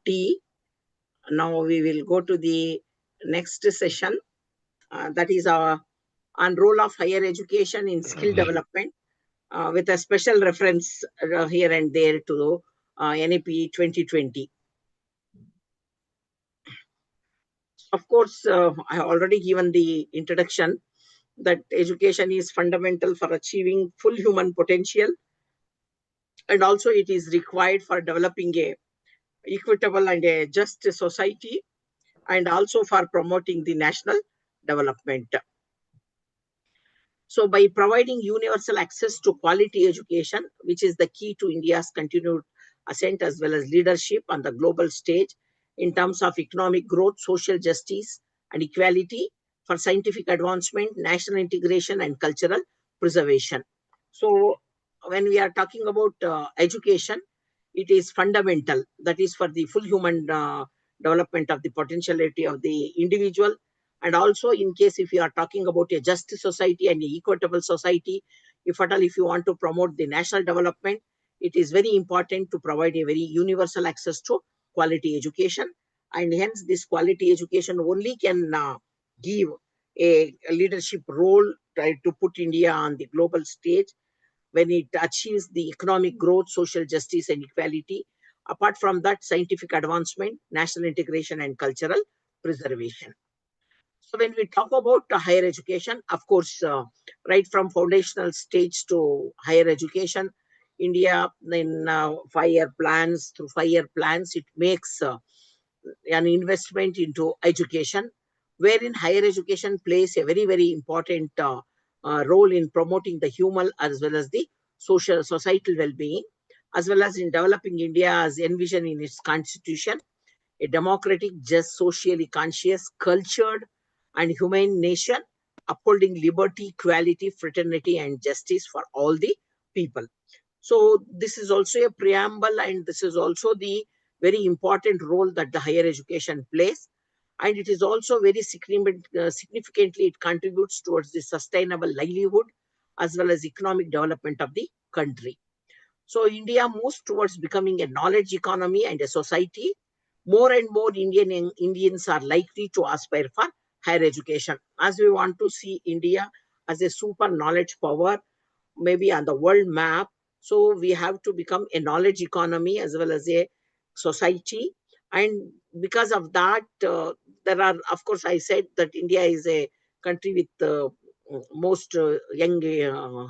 tea. Now we will go to the next session. That is our on role of higher education in skill development, with a special reference here and there to NEP 2020. Of course, I have already given the introduction that education is fundamental for achieving full human potential, and also it is required for developing a equitable and a just society, and also for promoting the national development. So by providing universal access to quality education, which is the key to India's continued ascent as well as leadership on the global stage in terms of economic growth, social justice and equality, for scientific advancement, national integration and cultural preservation. So when we are talking about education, it is fundamental. That is for the full human development of the potentiality of the individual. And also, in case if you are talking about a just society and an equitable society, if at all if you want to promote the national development, it is very important to provide a very universal access to quality education. And hence, this quality education only can give a leadership role, try to put India on the global stage when it achieves the economic growth, social justice and equality. Apart from that, scientific advancement, national integration and cultural preservation. So when we talk about higher education, of course, right from foundational stage to higher education, India in 5-year plans, through 5-year plans, it makes an investment into education, wherein higher education plays a very, very important role in promoting the human as well as the societal well-being, as well as in developing India as envisioned in its constitution, a democratic, just, socially conscious, cultured, and humane nation, upholding liberty, equality, fraternity, and justice for all the people. So this is also a preamble, and this is also the very important role that the higher education plays. And it is also very significantly, it contributes towards the sustainable livelihood as well as economic development of the country. So India moves towards becoming a knowledge economy and a society. More and more Indians are likely to aspire for higher education, as we want to see India as a super knowledge power, maybe on the world map. So we have to become a knowledge economy as well as a society. And because of that, there are, of course, I said that India is a country with the most young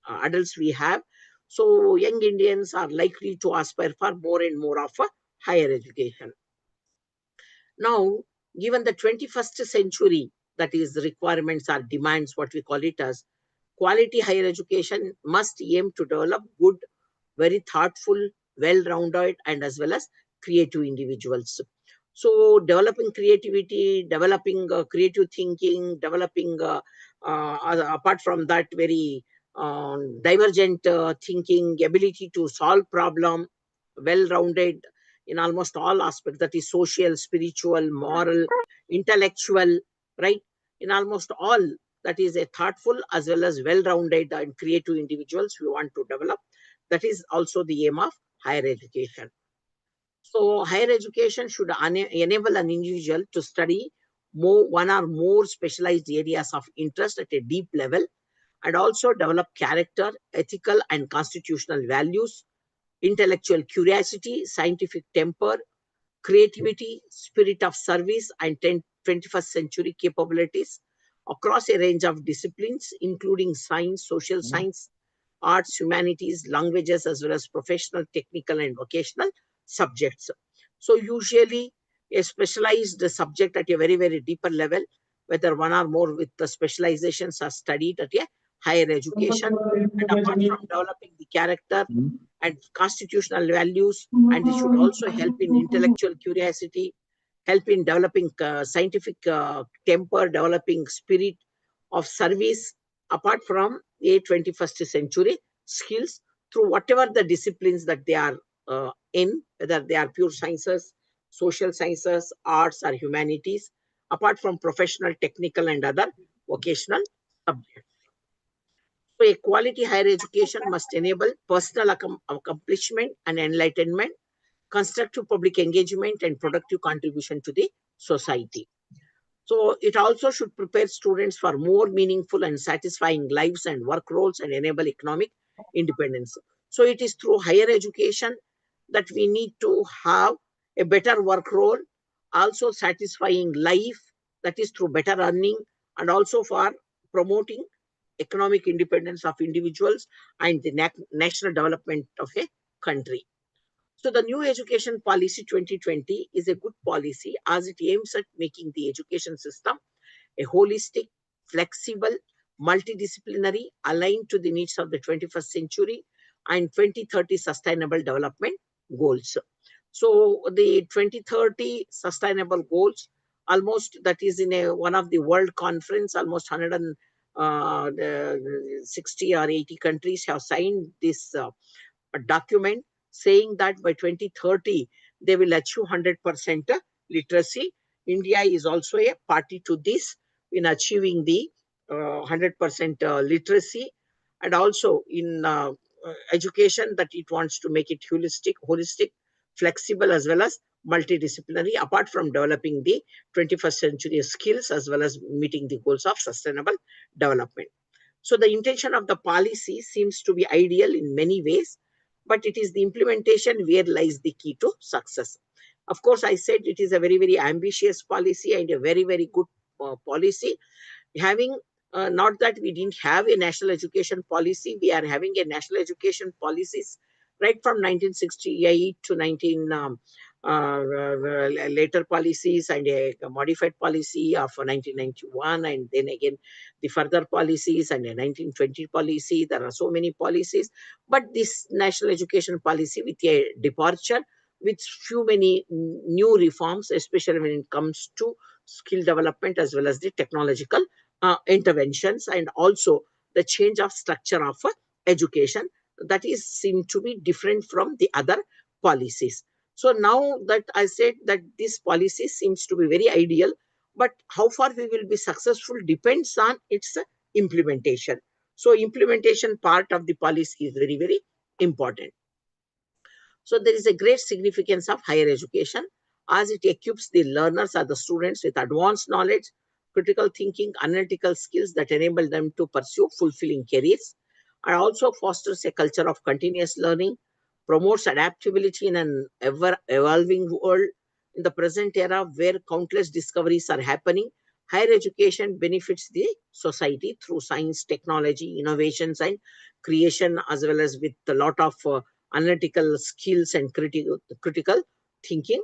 adults we have. So young Indians are likely to aspire for more and more of a higher education. Now, given the 21st century, that is, the requirements or demands, what we call it as, quality higher education must aim to develop good, very thoughtful, well-rounded, and as well as creative individuals. So, developing creativity, developing creative thinking, developing, apart from that, very divergent thinking, ability to solve problem, well-rounded in almost all aspects, that is social, spiritual, moral, intellectual, right? In almost all, that is a thoughtful as well as well-rounded and creative individuals we want to develop. That is also the aim of higher education. So higher education should enable an individual to study one or more specialized areas of interest at a deep level, and also develop character, ethical and constitutional values, intellectual curiosity, scientific temper, creativity, spirit of service, and 21st century capabilities across a range of disciplines, including science, social science, arts, humanities, languages, as well as professional, technical, and vocational subjects. So usually a specialized subject at a very, very deeper level, whether one or more with the specializations are studied at a higher education. And apart from developing the character and constitutional values, and it should also help in intellectual curiosity, help in developing scientific temper, developing spirit of service, apart from a 21st century skills through whatever the disciplines that they are in, whether they are pure sciences, social sciences, arts or humanities, apart from professional, technical and other vocational subjects. So a quality higher education must enable personal accomplishment and enlightenment, constructive public engagement, and productive contribution to the society. So it also should prepare students for more meaningful and satisfying lives and work roles and enable economic independence. So it is through higher education that we need to have a better work role, also satisfying life, that is through better earning, and also for promoting economic independence of individuals and the national development of a country. So the new education policy 2020 is a good policy as it aims at making the education system a holistic, flexible, multidisciplinary, aligned to the needs of the 21st century and 2030 sustainable development goals. So the 2030 sustainable goals, almost that is in one of the world conference, almost 160 or 80 countries have signed this a document saying that by 2030 they will achieve 100% literacy. India is also a party to this in achieving the 100% literacy, and also in education that it wants to make it holistic, flexible, as well as multidisciplinary, apart from developing the 21st century skills as well as meeting the goals of sustainable development. So the intention of the policy seems to be ideal in many ways, but it is the implementation where lies the key to success. Of course, I said it is a very, very ambitious policy and a very, very good policy. Having not that we didn't have a national education policy, we are having a national education policies right from 1968 to 19 later policies and a modified policy of 1991, and then again the further policies and a 1920 policy. There are so many policies, but this national education policy with a departure with few many new reforms, especially when it comes to skill development as well as the technological interventions, and also the change of structure of education that is seem to be different from the other policies. So now that I said that this policy seems to be very ideal, but how far we will be successful depends on its implementation. So implementation part of the policy is very, very important. So there is a great significance of higher education as it equips the learners or the students with advanced knowledge, critical thinking, analytical skills that enable them to pursue fulfilling careers, and also fosters a culture of continuous learning, promotes adaptability in an ever evolving world. In the present era where countless discoveries are happening, higher education benefits the society through science, technology, innovations, and creation, as well as with a lot of analytical skills and critical thinking.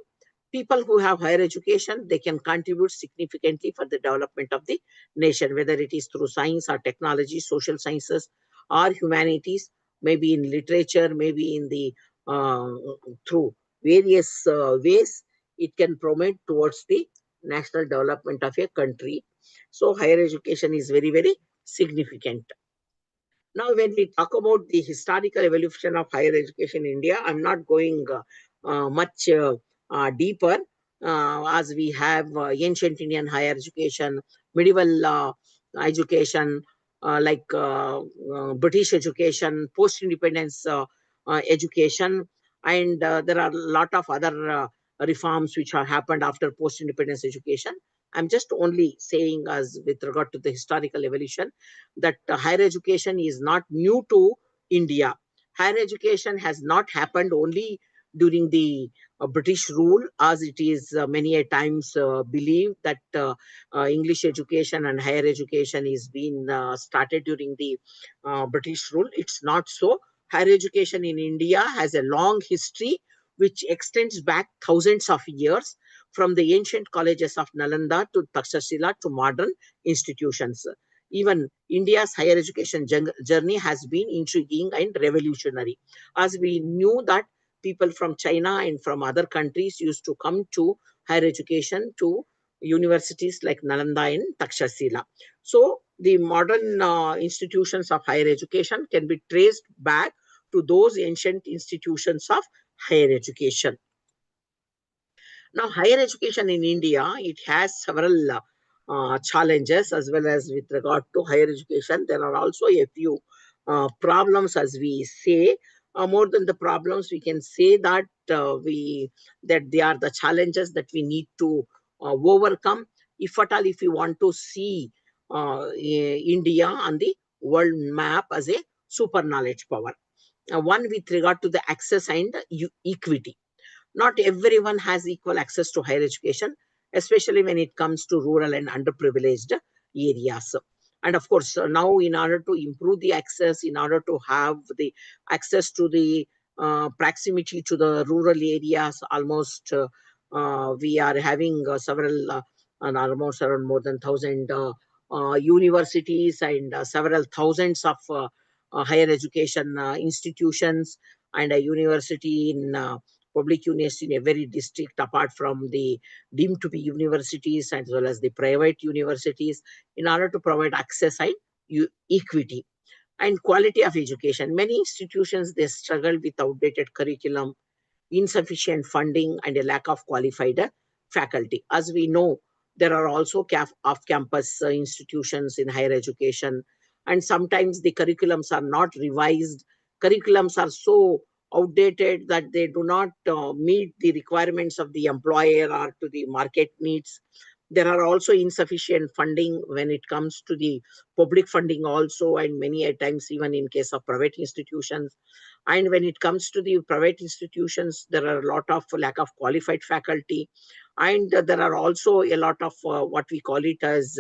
People who have higher education, they can contribute significantly for the development of the nation, whether it is through science or technology, social sciences, or humanities, maybe in literature, maybe in the uh, through various ways. It can promote towards the national development of a country. So higher education is very, very significant. Now, when we talk about the historical evolution of higher education in India, I'm not going much deeper, as we have ancient Indian higher education, medieval education, British education, post-independence education, and there are a lot of other reforms which have happened after post-independence education. I'm just only saying, as with regard to the historical evolution, that higher education is not new to India. Higher education has not happened only during the British rule, as it is many a times believed that English education and higher education is being started during the British rule. It's not so. Higher education in India has a long history which extends back thousands of years, from the ancient colleges of Nalanda to Takshashila to modern institutions. Even India's higher education journey has been intriguing and revolutionary, as we knew that people from China and from other countries used to come to higher education to universities like Nalanda and Takshashila. So the modern institutions of higher education can be traced back to those ancient institutions of higher education. Now, higher education in India, it has several challenges as well as with regard to higher education. There are also a few problems, as we say. More than the problems, we can say that that they are the challenges that we need to overcome, if at all, if we want to see India on the world map as a super knowledge power. One with regard to the access and equity. Not everyone has equal access to higher education, especially when it comes to rural and underprivileged areas. And of course, now in order to improve the access, in order to have the access to the proximity to the rural areas, almost we are having several, and almost around more than 1,000 universities and several thousands of higher education institutions, and a university in public university in every district, apart from the deemed to be universities as well as the private universities, in order to provide access and equity and quality of education. Many institutions, they struggle with outdated curriculum, insufficient funding, and a lack of qualified faculty. As we know, there are also off-campus institutions in higher education, and sometimes the curriculums are not revised. Curriculums are so outdated that they do not meet the requirements of the employer or to the market needs. There are also insufficient funding when it comes to the public funding also, and many a times even in case of private institutions. And when it comes to the private institutions, there are a lot of lack of qualified faculty, and there are also a lot of what we call it as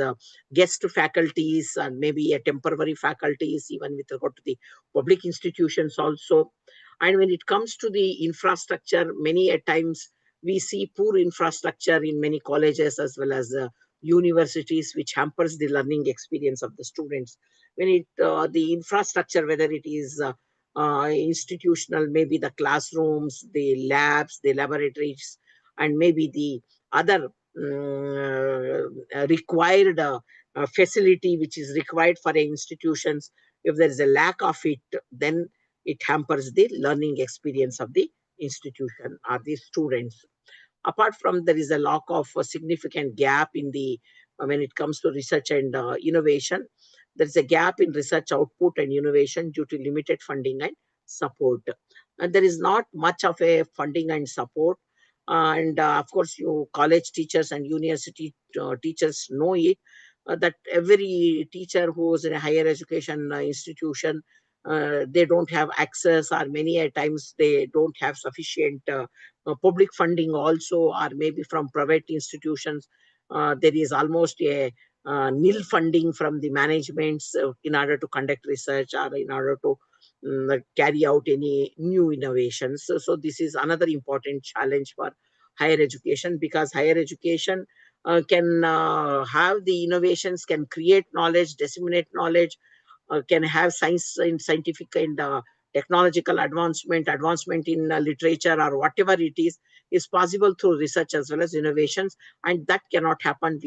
guest faculties and maybe a temporary faculties, even with regard to the public institutions also. And when it comes to the infrastructure, many a times we see poor infrastructure in many colleges as well as universities, which hampers the learning experience of the students. When the infrastructure, whether it is institutional, maybe the classrooms, the labs, the laboratories, and maybe the other required facility which is required for institutions, if there is a lack of it, then it hampers the learning experience of the institution or the students. Apart from, there is a lack of a significant gap in the when it comes to research and innovation. There is a gap in research output and innovation due to limited funding and support. And there is not much of a funding and support. And of course, you college teachers and university teachers know it, that every teacher who is in a higher education institution, they don't have access, or many a times they don't have sufficient public funding also, or maybe from private institutions. There is almost a nil funding from the managements in order to conduct research or in order to carry out any new innovations. So this is another important challenge for higher education, because higher education can have the innovations, can create knowledge, disseminate knowledge, can have science and scientific and technological advancement in literature or whatever it is possible through research as well as innovations, and that cannot happen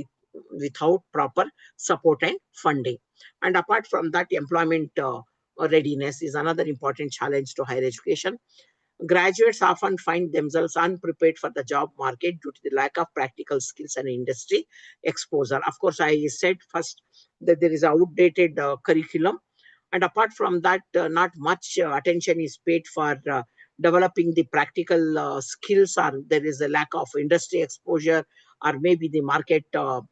without proper support and funding. And apart from that, employment readiness is another important challenge to higher education. Graduates often find themselves unprepared for the job market due to the lack of practical skills and industry exposure. Of course, I said first that there is outdated curriculum, and apart from that, not much attention is paid for developing the practical skills, or there is a lack of industry exposure, or maybe the market job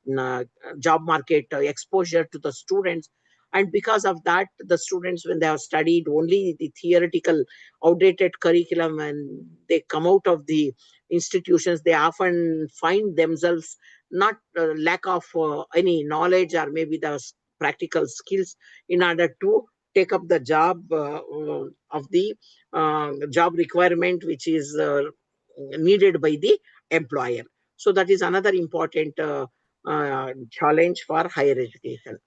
market exposure to the students. And because of that, the students, when they have studied only the theoretical outdated curriculum and they come out of the institutions, they often find themselves not lack of any knowledge or maybe the practical skills in order to take up the job of the job requirement which is needed by the employer. So that is another important challenge for higher education.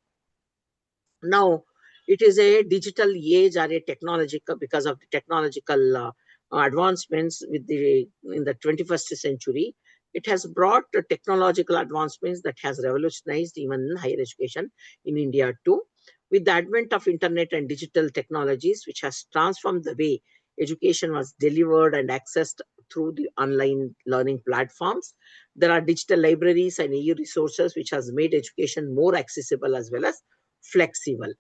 Now, it is a digital age or a technological, because of the technological advancements with the in the 21st century. It has brought technological advancements that has revolutionized even higher education in India too. With the advent of internet and digital technologies, which has transformed the way education was delivered and accessed through the online learning platforms. There are digital libraries and e-resources which has made education more accessible as well as flexible.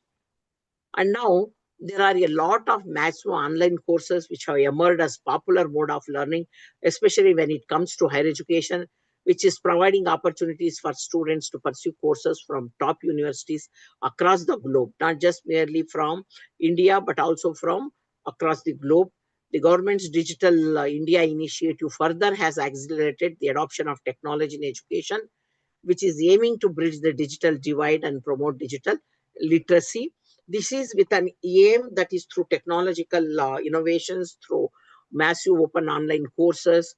And now There are a lot of massive online courses which have emerged as popular mode of learning, especially when it comes to higher education, which is providing opportunities for students to pursue courses from top universities across the globe, not just merely from India, but also from across the globe. The government's Digital India initiative further has accelerated the adoption of technology in education, which is aiming to bridge the digital divide and promote digital literacy. This is with an aim that is through technological innovations, through massive open online courses.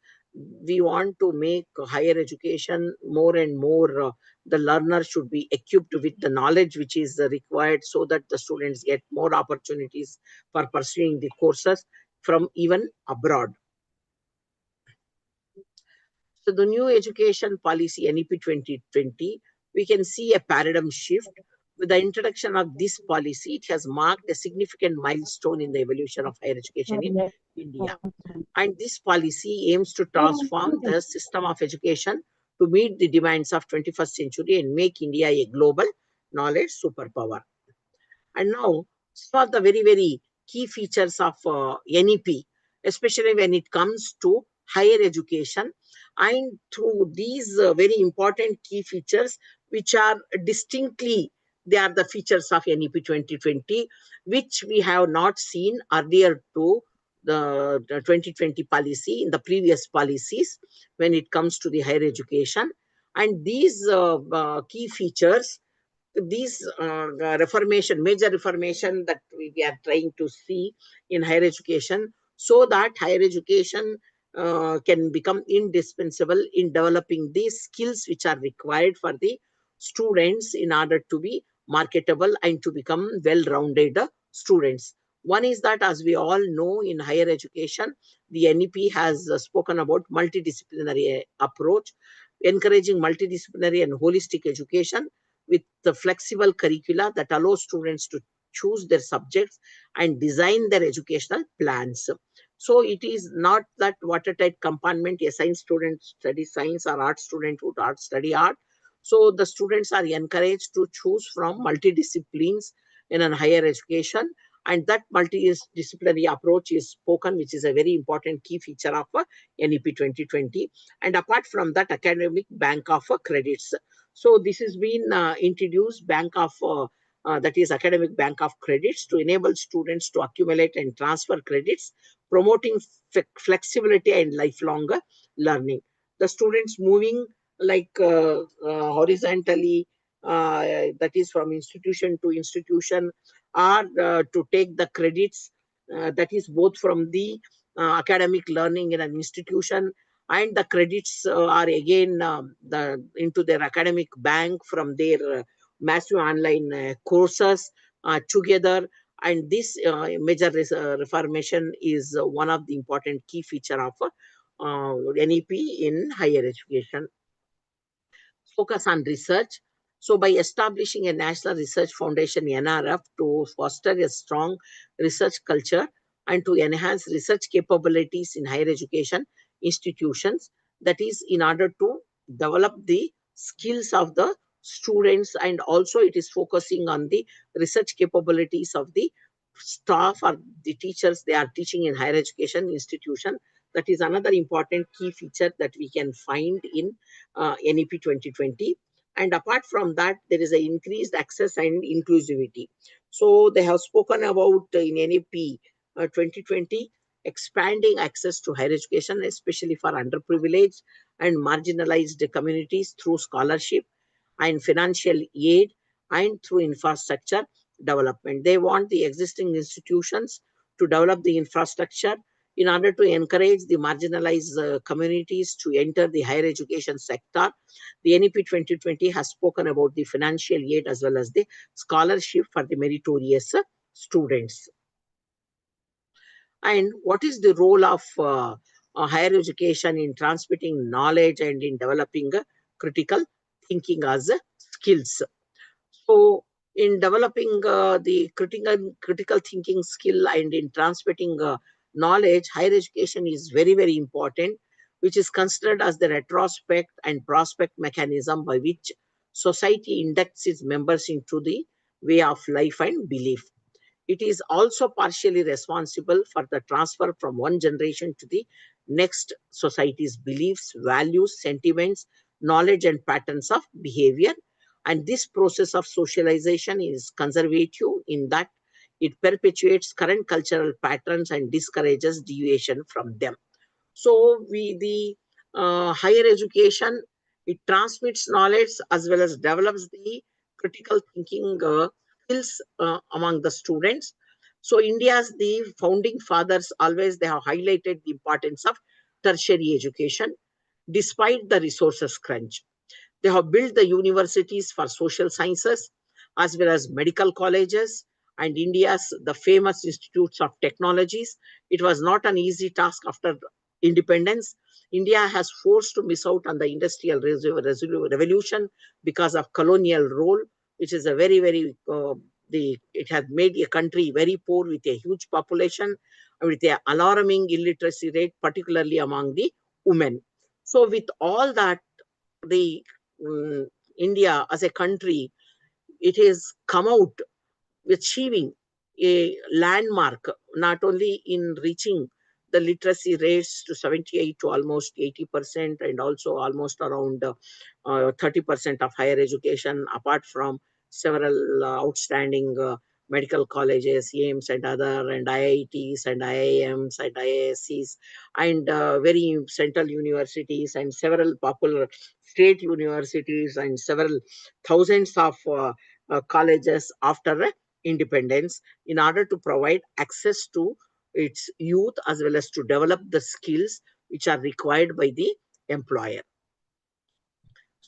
We want to make higher education more and more. The learner should be equipped with the knowledge which is required so that the students get more opportunities for pursuing the courses from even abroad. So the new education policy, NEP 2020, we can see a paradigm shift. With the introduction of this policy, it has marked a significant milestone in the evolution of higher education in India. And this policy aims to transform the system of education to meet the demands of 21st century and make India a global knowledge superpower. And now, some of the very, very key features of NEP, especially when it comes to higher education, and through these very important key features, which are distinctly, they are the features of NEP 2020, which we have not seen earlier to the 2020 policy in the previous policies when it comes to the higher education. And these key features, these major reformation that we are trying to see in higher education, so that higher education can become indispensable in developing these skills which are required for the students in order to be marketable and to become well-rounded students. One is that, as we all know, in higher education, the NEP has spoken about multidisciplinary approach, encouraging multidisciplinary and holistic education with the flexible curricula that allows students to choose their subjects and design their educational plans. So it is not that watertight compartment, a science student study science or art student would art study art. So the students are encouraged to choose from multidisciplines in a higher education, and that multidisciplinary approach is spoken, which is a very important key feature of NEP 2020. And apart from that, academic bank of credits. So this has been introduced, that is academic bank of credits, to enable students to accumulate and transfer credits, promoting flexibility and lifelong learning. The students moving like horizontally, that is from institution to institution, or to take the credits, that is both from the academic learning in an institution, and the credits are again into their academic bank from their massive online courses together. And this major reformation is one of the important key feature of NEP in higher education. Focus on research. So by establishing a National Research Foundation, NRF, to foster a strong research culture and to enhance research capabilities in higher education institutions, that is in order to develop the skills of the students, and also it is focusing on the research capabilities of the staff or the teachers they are teaching in higher education institution. That is another important key feature that we can find in NEP 2020. And apart from that, there is an increased access and inclusivity. So they have spoken about in NEP 2020, expanding access to higher education, especially for underprivileged and marginalized communities through scholarship and financial aid and through infrastructure development. They want the existing institutions to develop the infrastructure in order to encourage the marginalized communities to enter the higher education sector. The NEP 2020 has spoken about the financial aid as well as the scholarship for the meritorious students. And what is the role of higher education in transmitting knowledge and in developing critical thinking as skills? So, in developing the critical thinking skill and in transmitting knowledge, higher education is very, very important, which is considered as the retrospect and prospect mechanism by which society inducts its members into the way of life and belief. It is also partially responsible for the transfer from one generation to the next society's beliefs, values, sentiments, knowledge, and patterns of behavior. And this process of socialization is conservative in that it perpetuates current cultural patterns and discourages deviation from them. So the higher education, it transmits knowledge as well as develops the critical thinking skills among the students. So India's the founding fathers always they have highlighted the importance of tertiary education despite the resources crunch. They have built the universities for social sciences as well as medical colleges and India's the famous institutes of technologies. It was not an easy task after independence. India has forced to miss out on the industrial revolution because of colonial role, which is a very it has made a country very poor with a huge population with an alarming illiteracy rate, particularly among the women. So with all that, the India as a country, it has come out achieving a landmark, not only in reaching the literacy rates to 78 to almost 80%, and also almost around 30% of higher education, apart from several outstanding medical colleges, AIMS and other, and IITs and IIMs and IISCs, and very central universities and several popular state universities and several thousands of colleges after independence in order to provide access to its youth as well as to develop the skills which are required by the employer.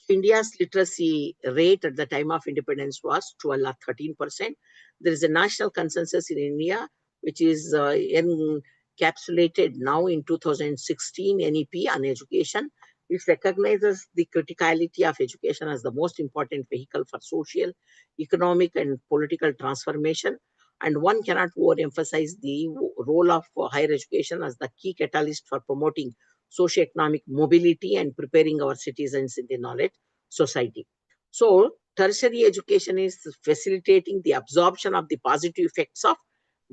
India's literacy rate at the time of independence was 12 or 13%. There is a national consensus in India which is encapsulated now in 2016 NEP on education, which recognizes the criticality of education as the most important vehicle for social, economic, and political transformation. And one cannot overemphasize the role of higher education as the key catalyst for promoting socioeconomic mobility and preparing our citizens in the knowledge society. So, tertiary education is facilitating the absorption of the positive effects of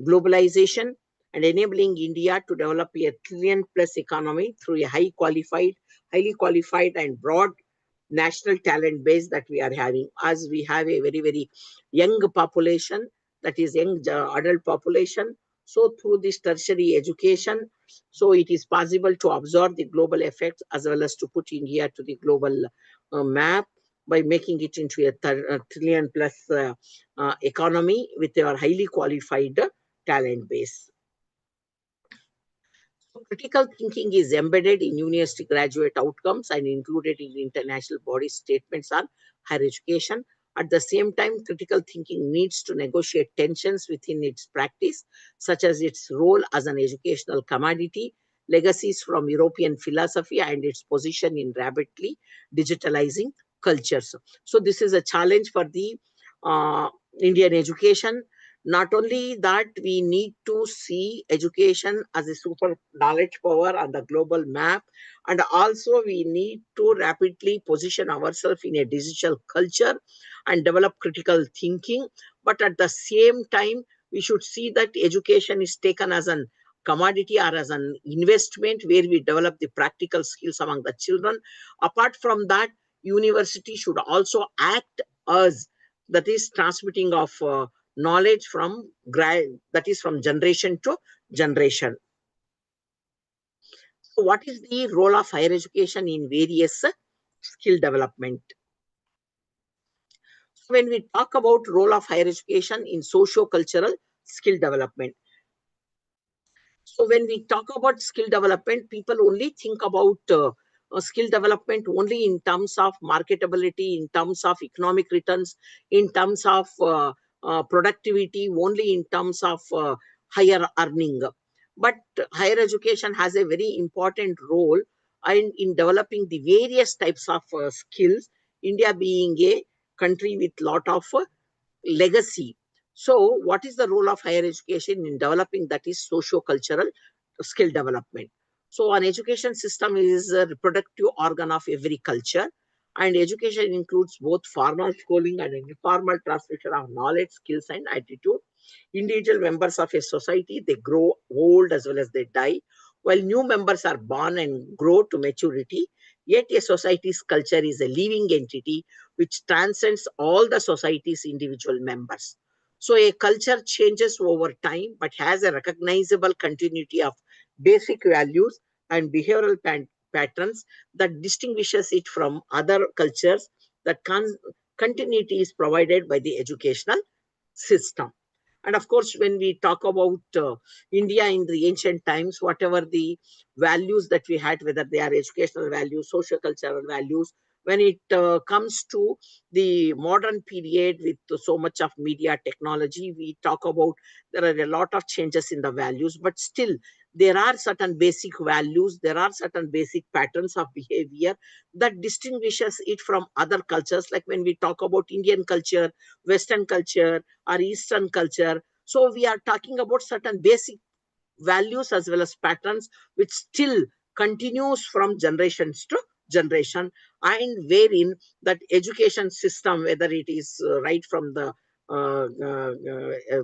globalization and enabling India to develop a trillion plus economy through a highly qualified and broad national talent base that we are having, as we have a very young population, that is young adult population. So through this tertiary education, so it is possible to absorb the global effects as well as to put India to the global map by making it into a trillion plus economy with our highly qualified talent base. So critical thinking is embedded in university graduate outcomes and included in international body statements on higher education. At the same time, critical thinking needs to negotiate tensions within its practice, such as its role as an educational commodity, legacies from European philosophy, and its position in rapidly digitalizing cultures. So this is a challenge for the Indian education. Not only that, we need to see education as a super knowledge power on the global map, and also we need to rapidly position ourselves in a digital culture and develop critical thinking. But at the same time, we should see that education is taken as an commodity or as an investment where we develop the practical skills among the children. Apart from that, university should also act as that is transmitting of knowledge from that is from generation to generation. So what is the role of higher education in various skill development? So when we talk about role of higher education in socio-cultural skill development, so when we talk about skill development, people only think about skill development only in terms of marketability, in terms of economic returns, in terms of productivity, only in terms of higher earning. But higher education has a very important role in developing the various types of skills. India being a country with lot of legacy. So, what is the role of higher education in developing that is socio-cultural skill development? So, an education system is a reproductive organ of every culture, and education includes both formal schooling and informal transmission of knowledge, skills, and attitude. Individual members of a society, they grow old as well as they die, while new members are born and grow to maturity. Yet a society's culture is a living entity which transcends all the society's individual members. So a culture changes over time but has a recognizable continuity of basic values and behavioral patterns that distinguishes it from other cultures. That continuity is provided by the educational system. And of course, when we talk about India in the ancient times, whatever the values that we had, whether they are educational values, social cultural values, when it comes to the modern period with so much of media technology, we talk about there are a lot of changes in the values, but still there are certain basic values, there are certain basic patterns of behavior that distinguishes it from other cultures. Like when we talk about Indian culture, Western culture, or Eastern culture. So we are talking about certain basic values as well as patterns which still continues from generations to generation, and wherein that education system, whether it is right from the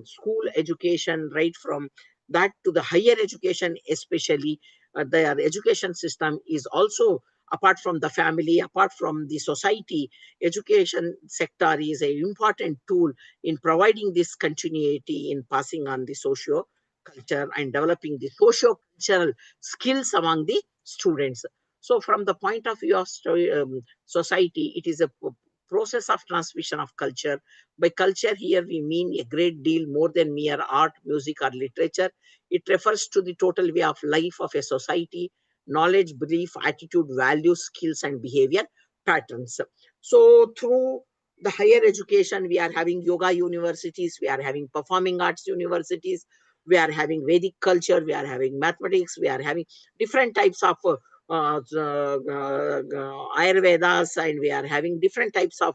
school education, right from that to the higher education, especially their education system is also, apart from the family, apart from the society, education sector is an important tool in providing this continuity in passing on the socio culture and developing the socio-cultural skills among the students. So from the point of view of society, it is a process of transmission of culture. By culture here, we mean a great deal more than mere art, music, or literature. It refers to the total way of life of a society, knowledge, belief, attitude, values, skills, and behavior patterns. So through the higher education, we are having yoga universities, we are having performing arts universities, we are having Vedic culture, we are having mathematics, we are having different types of Ayurvedas, and we are having different types of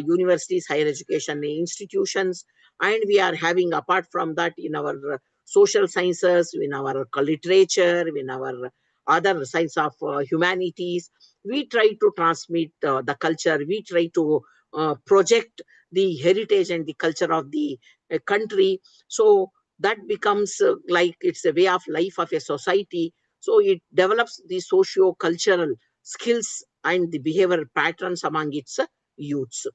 universities, higher education institutions, and we are having, apart from that, in our social sciences, in our literature, in our other science of humanities, we try to transmit the culture, we try to project the heritage and the culture of the country. So that becomes like it's a way of life of a society. So it develops the socio-cultural skills and the behavioral patterns among its youths.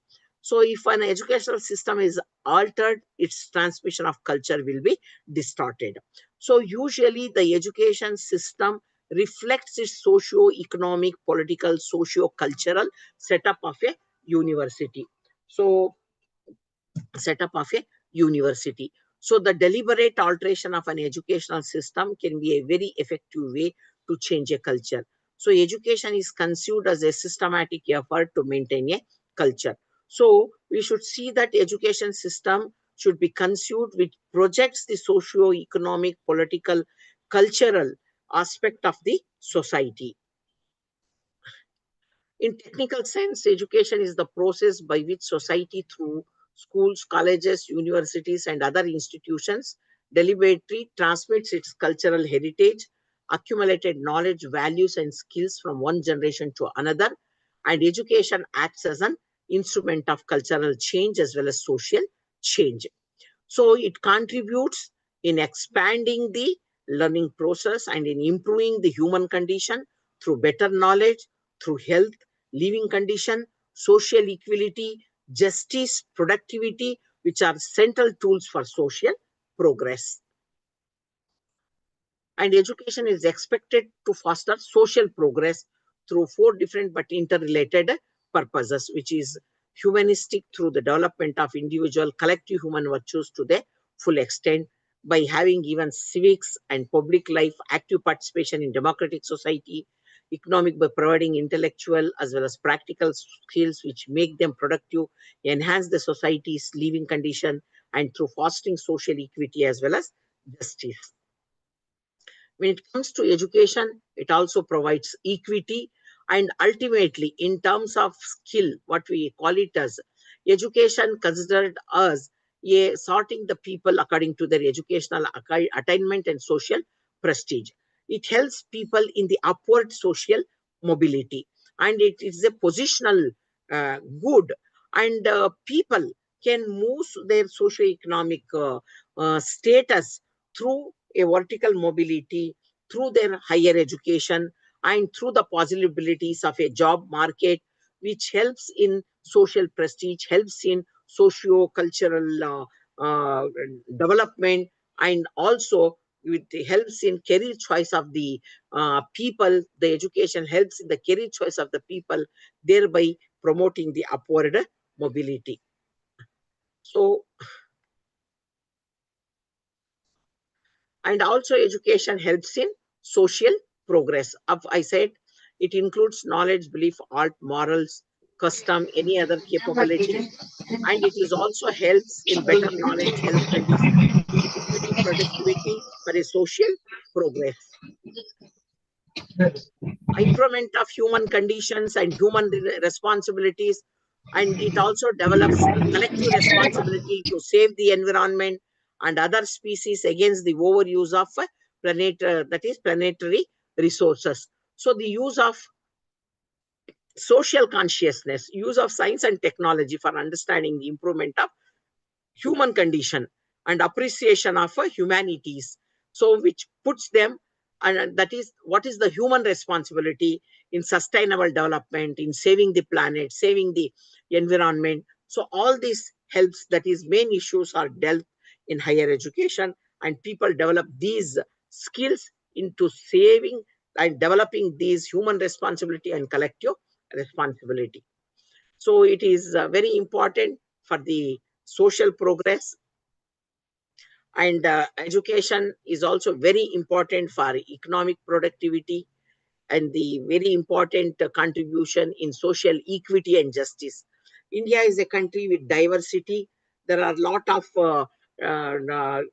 So if an educational system is altered, its transmission of culture will be distorted. So usually the education system reflects its socio-economic, political, socio-cultural setup of a university. So setup of a university. So the deliberate alteration of an educational system can be a very effective way to change a culture. So education is conceived as a systematic effort to maintain a culture. So we should see that education system should be conceived which projects the socio-economic, political, cultural aspect of the society. In technical sense, education is the process by which society, through schools, colleges, universities, and other institutions, deliberately transmits its cultural heritage, accumulated knowledge, values, and skills from one generation to another. And education acts as an instrument of cultural change as well as social change. So it contributes in expanding the learning process and in improving the human condition through better knowledge, through health, living condition, social equality, justice, productivity, which are central tools for social progress. And education is expected to foster social progress through four different but interrelated purposes, which is humanistic through the development of individual collective human virtues to the full extent, by having even civics and public life, active participation in democratic society, economic by providing intellectual as well as practical skills which make them productive, enhance the society's living condition, and through fostering social equity as well as justice. When it comes to education, it also provides equity, and ultimately, in terms of skill, what we call it as education considered as a sorting the people according to their educational attainment and social prestige. It helps people in the upward social mobility, and it is a positional good, and people can move their socio-economic status through a vertical mobility, through their higher education, and through the possibilities of a job market, which helps in social prestige, helps in socio-cultural uh, development, and also it helps in career choice of the people. The education helps in the career choice of the people, thereby promoting the upward mobility. So, and also education helps in social progress. I said it includes knowledge, belief, art, morals, custom, any other capability, and it is also helps in better knowledge, health condition, equity, productivity for a social progress. Improvement of human conditions and human responsibilities, and it also develops collective responsibility to save the environment and other species against the overuse of that is planetary resources. So the use of social consciousness, use of science and technology for understanding the improvement of human condition and appreciation of humanities, so which puts them, and that is what is the human responsibility in sustainable development, in saving the planet, saving the environment. So all this helps, that is main issues are dealt in higher education, and people develop these skills into saving and developing these human responsibility and collective responsibility. So it is very important for the social progress, and education is also very important for economic productivity and the very important contribution in social equity and justice. India is a country with diversity. There are a lot of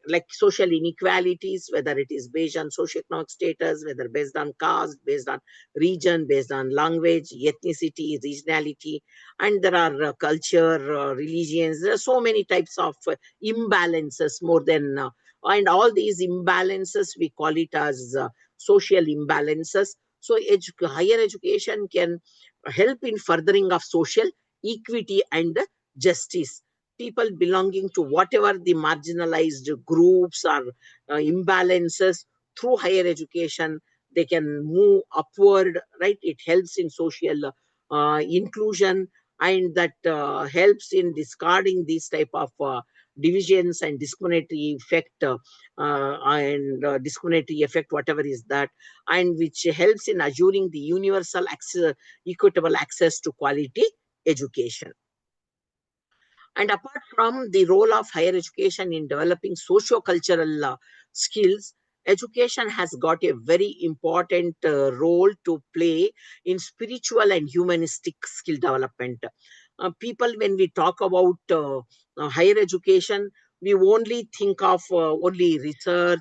like social inequalities, whether it is based on socioeconomic status, whether based on caste, based on region, based on language, ethnicity, regionality, and there are culture, religions. There are so many types of imbalances more than, and all these imbalances we call it as social imbalances. So higher education can help in furthering of social equity and justice. People belonging to whatever the marginalized groups or imbalances, through higher education, they can move upward, right? It helps in social inclusion, and that helps in discarding these type of divisions and discriminatory effect, discriminatory effect, whatever is that, and which helps in assuring the universal access, equitable access to quality education. And apart from the role of higher education in developing socio-cultural skills, education has got a very important role to play in spiritual and humanistic skill development. People, when we talk about higher education, we only think of only research,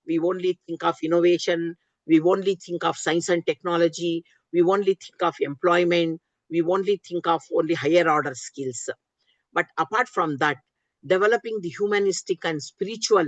we only think of innovation, we only think of science and technology, we only think of employment, we only think of only higher order skills. But apart from that, developing the humanistic and spiritual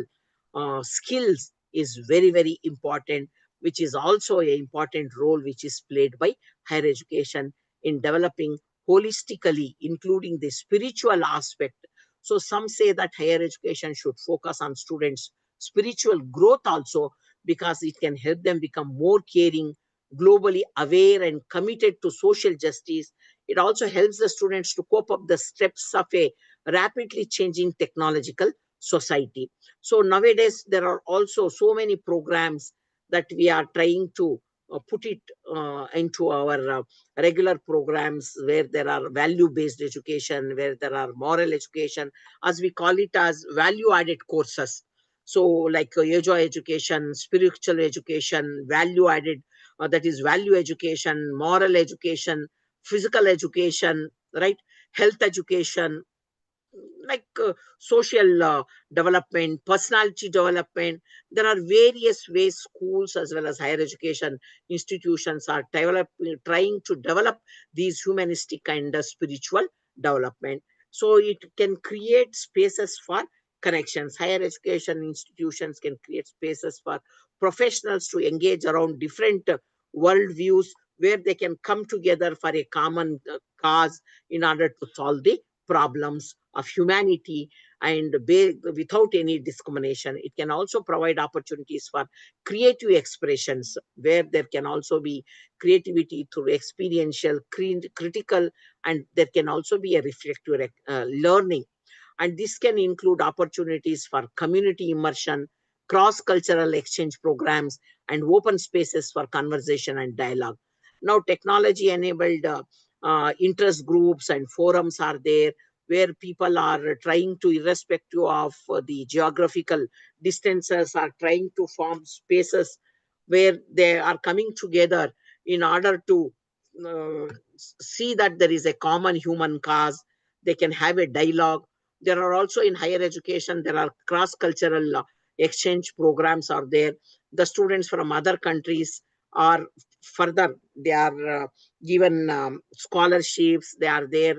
skills is very, very important, which is also an important role which is played by higher education in developing holistically, including the spiritual aspect. So some say that higher education should focus on students' spiritual growth also, because it can help them become more caring, globally aware, and committed to social justice. It also helps the students to cope up the steps of a rapidly changing technological society. So nowadays, there are also so many programs that we are trying to put it into our regular programs, where there are value-based education, where there are moral education, as we call it as value-added courses. So like yoga education, spiritual education, value-added, that is value education, moral education, physical education, right? Health education, like social development, personality development. There are various ways schools as well as higher education institutions are trying to develop these humanistic and spiritual development. So it can create spaces for connections. Higher education institutions can create spaces for professionals to engage around different worldviews, where they can come together for a common cause in order to solve the problems of humanity and without any discrimination. It can also provide opportunities for creative expressions, where there can also be creativity through experiential, critical, and there can also be a reflective learning. And this can include opportunities for community immersion, cross-cultural exchange programs, and open spaces for conversation and dialogue. Now, technology-enabled interest groups and forums are there, where people are trying to, irrespective of the geographical distances, are trying to form spaces where they are coming together in order to uh, see that there is a common human cause. They can have a dialogue. There are also, in higher education, there are cross-cultural exchange programs are there. The students from other countries are further, they are given scholarships. They are there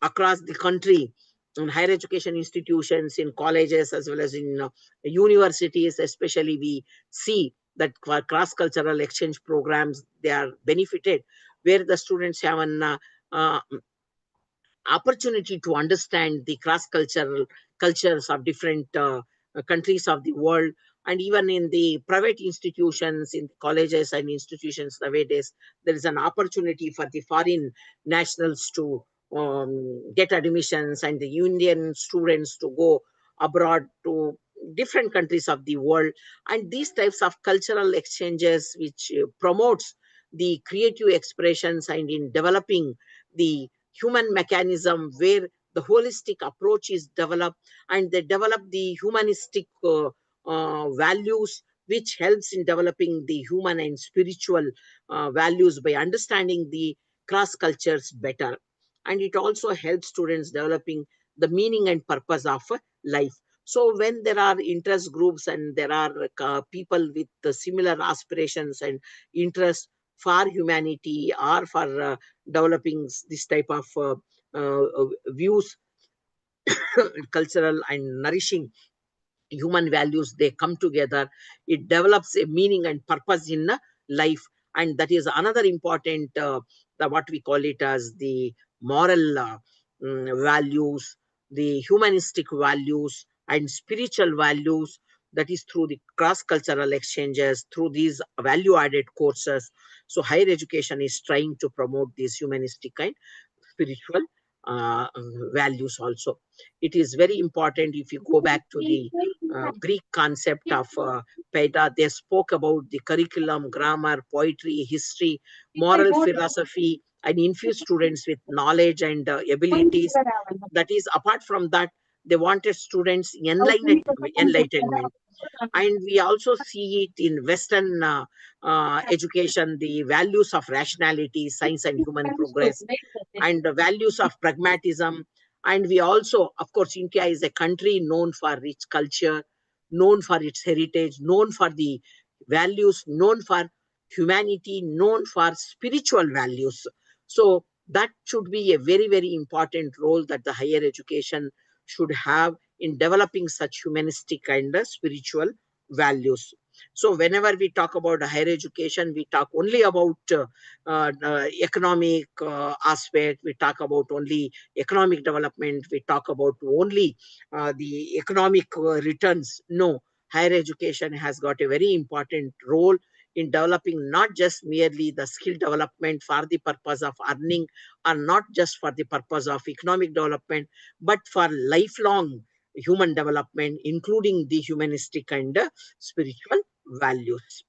across the country in higher education institutions, in colleges, as well as in universities. Especially, we see that cross-cultural exchange programs, they are benefited, where the students have an uh, opportunity to understand the cross-cultural cultures of different countries of the world. And even in the private institutions, in colleges and institutions nowadays, there is an opportunity for the foreign nationals to get admissions, and the Indian students to go abroad to different countries of the world. And these types of cultural exchanges, which promotes the creative expressions, and in developing the human mechanism, where the holistic approach is developed, and they develop the humanistic values, which helps in developing the human and spiritual values by understanding the cross cultures better. And it also helps students developing the meaning and purpose of life. So when there are interest groups, and there are people with similar aspirations and interests for humanity, or for developing this type of views, cultural and nourishing human values, they come together. It develops a meaning and purpose in life. And that is another important, what we call it as the moral values, the humanistic values and spiritual values. That is through the cross cultural exchanges, through these value added courses. So higher education is trying to promote these humanistic and spiritual uh, values also. It is very important. If you go back to the Greek concept of Peta, they spoke about the curriculum, grammar, poetry, history, moral philosophy, and infuse students with knowledge and abilities. That is, apart from that, they wanted students enlightenment. And we also see it in Western education, the values of rationality, science, and human progress, and the values of pragmatism. And we also, of course, India is a country known for rich culture, known for its heritage, known for the values, known for humanity, known for spiritual values. So that should be a very, very important role that the higher education should have in developing such humanistic and spiritual values. So whenever we talk about higher education, we talk only about economic aspect. We talk about only economic development. We talk about only the economic returns. No, higher education has got a very important role in developing not just merely the skill development for the purpose of earning, or not just for the purpose of economic development, but for lifelong human development, including the humanistic and spiritual values.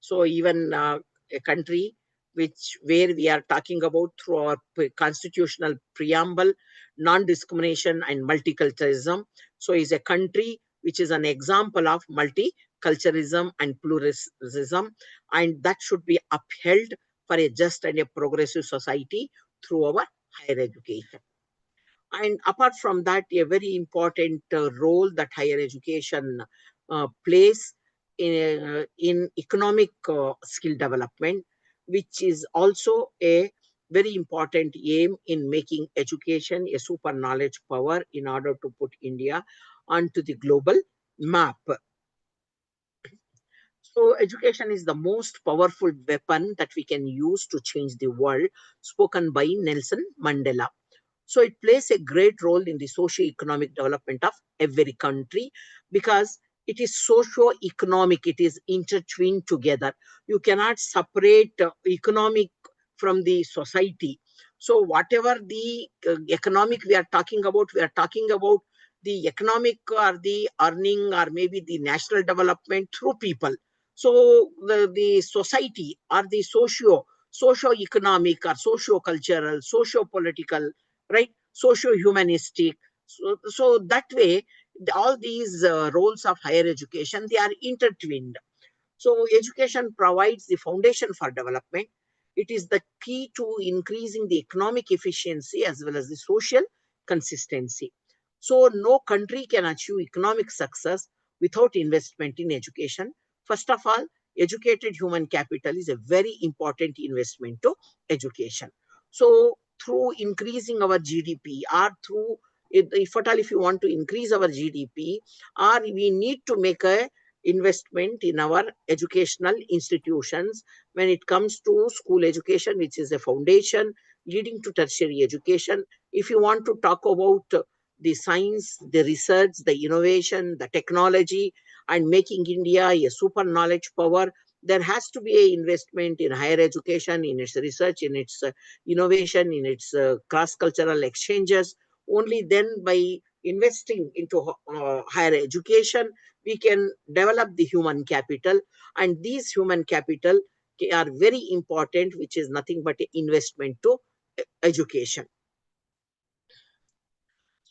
So even a country where we are talking about through our constitutional preamble, non-discrimination and multiculturalism. So is a country which is an example of multiculturalism and pluralism, and that should be upheld for a just and a progressive society through our higher education. And apart from that, a very important role that higher education plays in economic skill development, which is also a very important aim in making education a super knowledge power in order to put India onto the global map. So education is the most powerful weapon that we can use to change the world, spoken by Nelson Mandela. So it plays a great role in the socio-economic development of every country because it is socio-economic, it is intertwined together. You cannot separate economic from the society. So whatever the economic we are talking about the economic or the earning or maybe the national development through people. So the society or the socio-economic or socio-cultural, socio-political, right, socio-humanistic. So that way all these roles of higher education, they are intertwined. So education provides the foundation for development. It is the key to increasing the economic efficiency as well as the social consistency. So no country can achieve economic success without investment in education. First of all, educated human capital is a very important investment to education. So through increasing our GDP or through, if at all, if you want to increase our GDP, or we need to make a investment in our educational institutions when it comes to school education, which is a foundation leading to tertiary education. If you want to talk about the science, the research, the innovation, the technology, and making India a super knowledge power, there has to be an investment in higher education, in its research, in its innovation, in its cross-cultural exchanges. Only then, by investing into higher education, we can develop the human capital, and these human capital are very important, which is nothing but investment to education.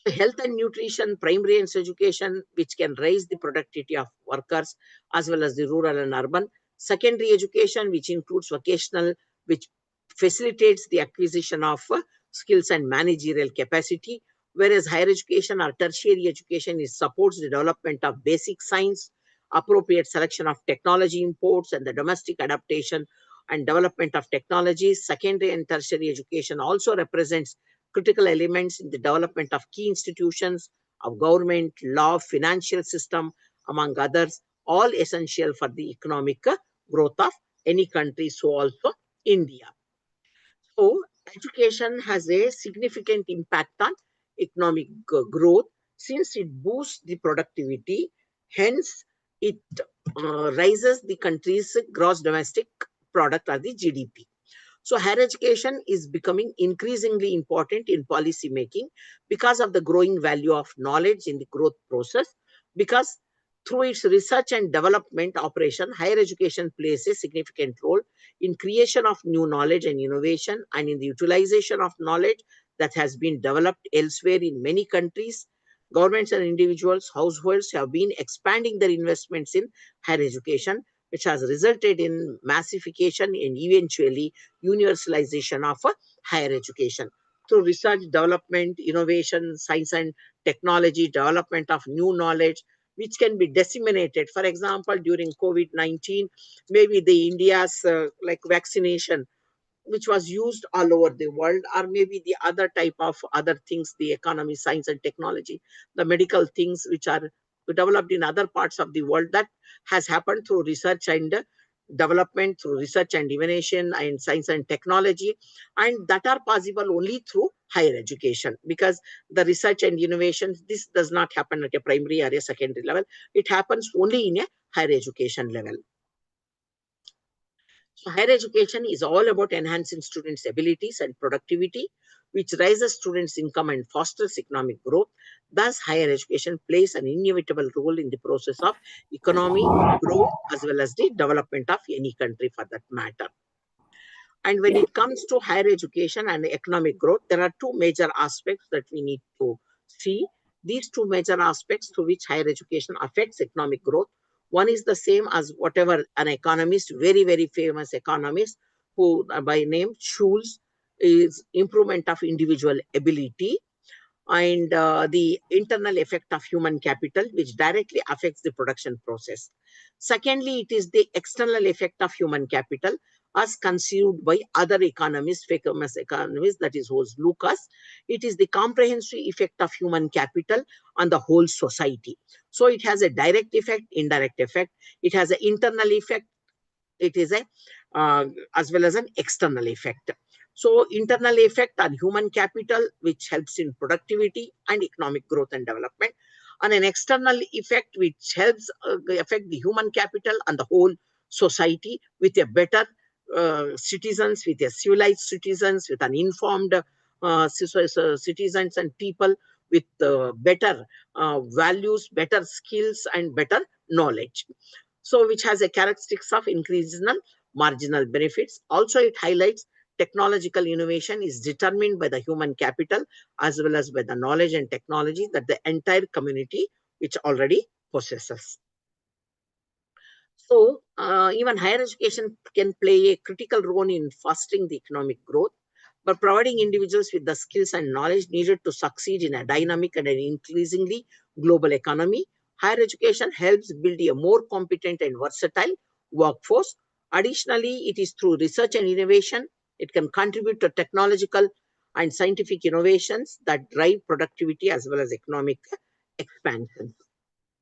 So health and nutrition, primary and education, which can raise the productivity of workers as well as the rural and urban. Secondary education, which includes vocational, which facilitates the acquisition of skills and managerial capacity. Whereas higher education or tertiary education is supports the development of basic science, appropriate selection of technology imports, and the domestic adaptation and development of technologies. Secondary and tertiary education also represents critical elements in the development of key institutions of government, law, financial system, among others, all essential for the economic growth of any country, so also India. So education has a significant impact on economic growth since it boosts the productivity. Hence, it raises the country's gross domestic product or the GDP. So higher education is becoming increasingly important in policy making because of the growing value of knowledge in the growth process. Because through its research and development operation, higher education plays a significant role in creation of new knowledge and innovation and in the utilization of knowledge that has been developed elsewhere in many countries. Governments and individuals, households have been expanding their investments in higher education, which has resulted in massification and eventually universalization of higher education. Through research, development, innovation, science and technology, development of new knowledge, which can be disseminated. For example, during COVID-19, maybe the India's like vaccination, which was used all over the world, or maybe the other type of other things, the economy, science and technology, the medical things which are developed in other parts of the world, that has happened through research and development, through research and innovation and science and technology, and that are possible only through higher education, because the research and innovation, this does not happen at a primary or a secondary level, it happens only in a higher education level. So higher education is all about enhancing students' abilities and productivity, which raises students' income and fosters economic growth. Thus, higher education plays an inevitable role in the process of economy growth as well as the development of any country for that matter. And when it comes to higher education and economic growth, there are two major aspects that we need to see. These two major aspects through which higher education affects economic growth. One is the same as whatever an economist, very, very famous economist, who by name Schulz, is improvement of individual ability. and the internal effect of human capital, which directly affects the production process. Secondly, it is the external effect of human capital as conceived by other economists, famous economists, that is who's Lucas. It is the comprehensive effect of human capital on the whole society. So it has a direct effect, indirect effect. It has an internal effect. It is a as well as an external effect. So internal effect on human capital, which helps in productivity and economic growth and development, and an external effect which helps affect the human capital and the whole society with a better citizens, with a civilized citizens, with an informed citizens and people with better values, better skills, and better knowledge. So which has a characteristics of increasing marginal benefits. Also, it highlights technological innovation is determined by the human capital as well as by the knowledge and technology that the entire community which already possesses. So, even higher education can play a critical role in fostering the economic growth by providing individuals with the skills and knowledge needed to succeed in a dynamic and an increasingly global economy. Higher education helps build a more competent and versatile workforce. Additionally, it is through research and innovation, it can contribute to technological and scientific innovations that drive productivity as well as economic expansion.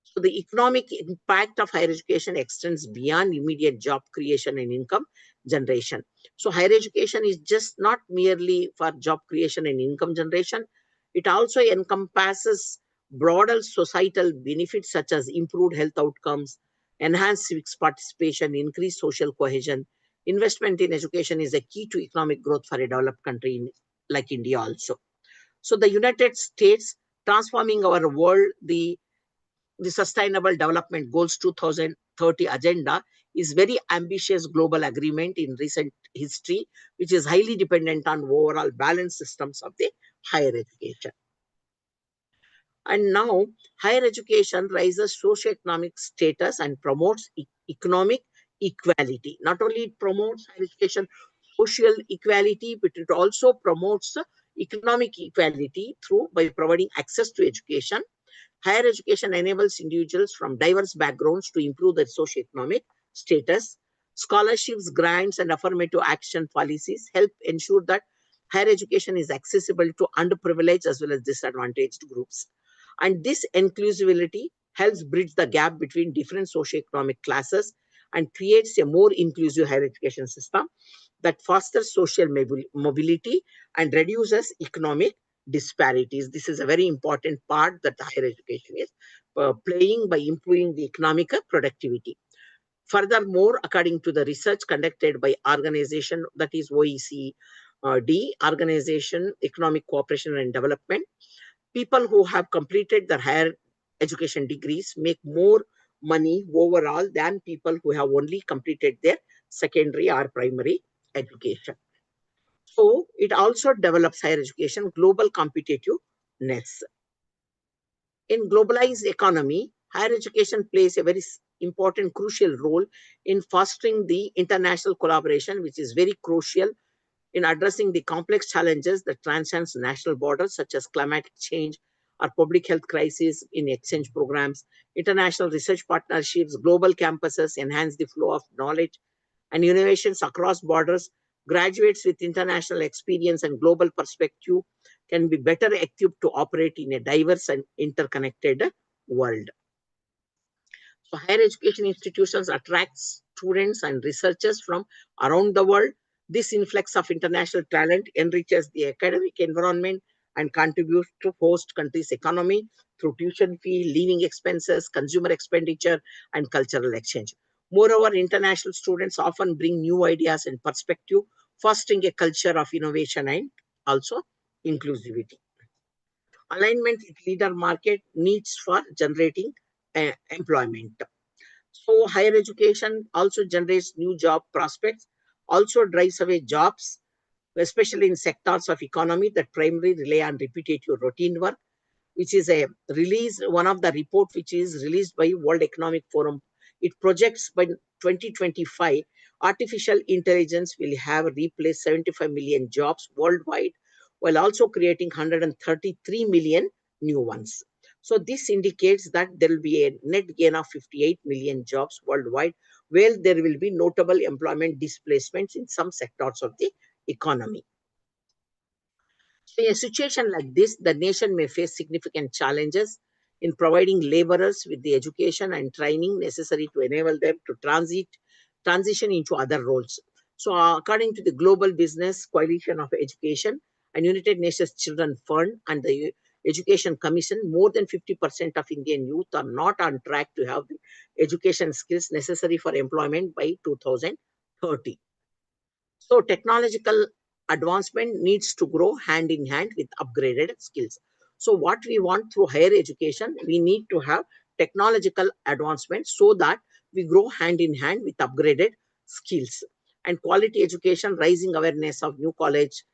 So the economic impact of higher education extends beyond immediate job creation and income generation. So higher education is just not merely for job creation and income generation. It also encompasses broader societal benefits such as improved health outcomes, enhanced civics participation, increased social cohesion. Investment in education is a key to economic growth for a developed country like India also. So the United States transforming our world, the Sustainable Development Goals 2030 agenda is very ambitious global agreement in recent history, which is highly dependent on overall balanced systems of the higher education. And now, higher education raises socioeconomic status and promotes economic equality. Not only it promotes higher education social equality, but it also promotes economic equality through by providing access to education. Higher education enables individuals from diverse backgrounds to improve their socioeconomic status. Scholarships, grants, and affirmative action policies help ensure that higher education is accessible to underprivileged as well as disadvantaged groups. And this inclusivity helps bridge the gap between different socioeconomic classes and creates a more inclusive higher education system that fosters social mobility and reduces economic disparities. This is a very important part that higher education is playing by improving the economic productivity. Furthermore, according to the research conducted by organization that is OECD, Organization Economic Cooperation and Development, people who have completed their higher education degrees make more money overall than people who have only completed their secondary or primary education. So it also develops higher education global competitiveness. In globalized economy, higher education plays a very important, crucial role in fostering the international collaboration, which is very crucial in addressing the complex challenges that transcends national borders, such as climatic change or public health crisis in exchange programs. International research partnerships, global campuses enhance the flow of knowledge and innovations across borders. Graduates with international experience and global perspective can be better equipped to operate in a diverse and interconnected world. So higher education institutions attract students and researchers from around the world. This influx of international talent enriches the academic environment and contributes to host countries' economy through tuition fee, living expenses, consumer expenditure, and cultural exchange. Moreover, international students often bring new ideas and perspective, fostering a culture of innovation and also inclusivity. Alignment with leader market needs for generating employment. So higher education also generates new job prospects, also drives away jobs, especially in sectors of economy that primarily rely on repetitive routine work, which is a release, one of the report which is released by World Economic Forum. It projects by 2025, artificial intelligence will have replaced 75 million jobs worldwide, while also creating 133 million new ones. So this indicates that there will be a net gain of 58 million jobs worldwide, where there will be notable employment displacements in some sectors of the economy. So in a situation like this, the nation may face significant challenges in providing laborers with the education and training necessary to enable them to transition into other roles. So according to the Global Business Coalition of Education and United Nations Children Fund and the Education Commission, more than 50% of Indian youth are not on track to have the education skills necessary for employment by 2030. So technological advancement needs to grow hand in hand with upgraded skills. So what we want through higher education, we need to have technological advancement so that we grow hand in hand with upgraded skills. And quality education, raising awareness of new college